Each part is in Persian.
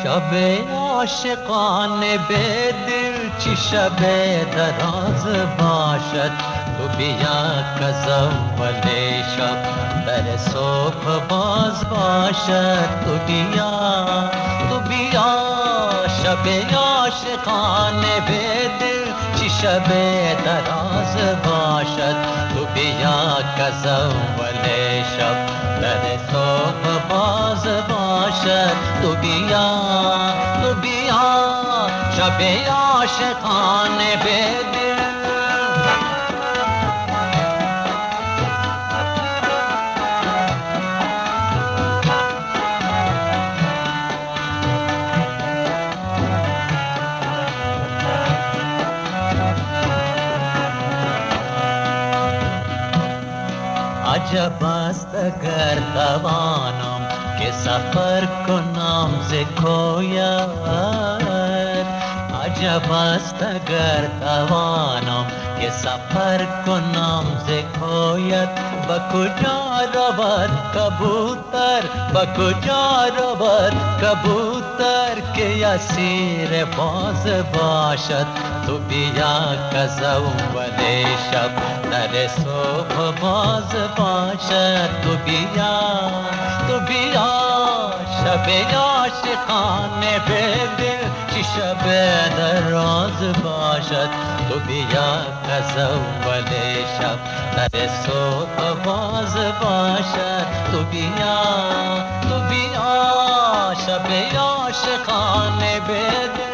شب عاشقانه به دل چی شب دراز باشد تو بیا کز اول شب در صبح باز باشد تو بیا شب عاشقانه به دل چی شب دراز باشد تو بیا کز اول شب در صبح باز باشد تو بیا شب عاشقانه به دل عجب است اگر توانم که سفر کنم ز کویت عجب است اگر توانم که سفر کنم ز کویت به کجا رود کبوتر به کجا رود کبوتر که اسیر باز باشد تو بیا کز اول شب در صبح باز باشد تو بیا شب عاشقانه به دل چی شب دراز باشد تو بیا کز اول شب در صبح باز باشد تو بیا شب عاشقانه به دل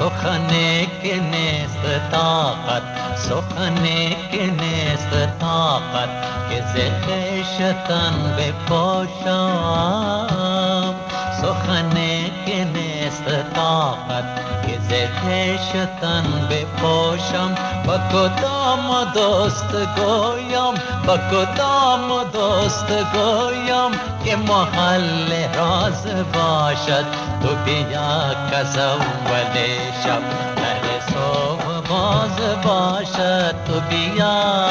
سخنی که نیست طاقت سخنی که نیست طاقت که ز خویشتن بپوشم سخنی که نیست طاقت که ز خویشتن بپوشم با کدام دوست گویم با کدام دوست گویم که محل راز باشد تو بیا کز اول شب در صبح باز باشد تو بیا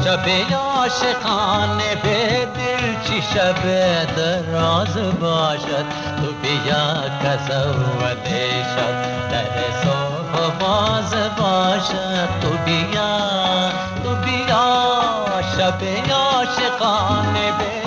شب عاشقانه به دل چی شب دراز باشد تو بیا کز اول شب در صبح باز باشد تو بیا شب عاشقانه به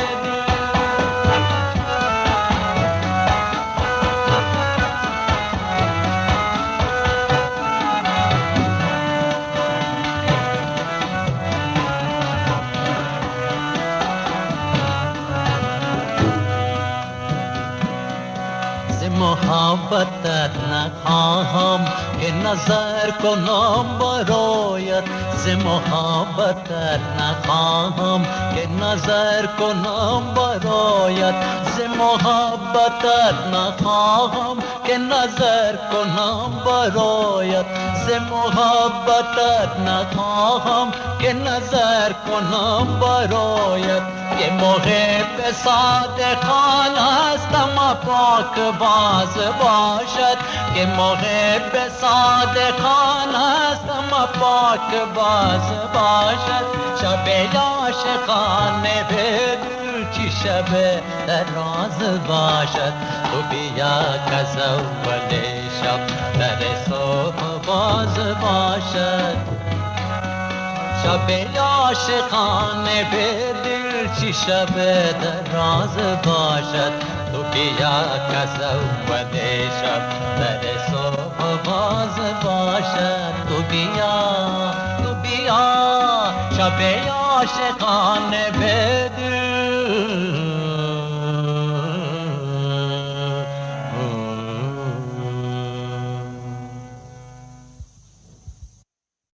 محبتت نخواهم که نظر کنم برایت ز محبتت نخواهم که نظر کنم برایت ز محبتت نخواهم که نظر کنم برایت ز محبتت نخواهم که نظر کنم برایت که محب صادقان است اما پاک باز باشد که محب صادقان است اما پاک باز باشد شب عاشقانه به دل چی شب دراز باشد تو بیا کز اول شب در صبح باز باشد شب عاشقانه به دل چی شب دراز باشد تو بیا کز اول شب در صبح باز باشد تو بیا شب عاشقانه به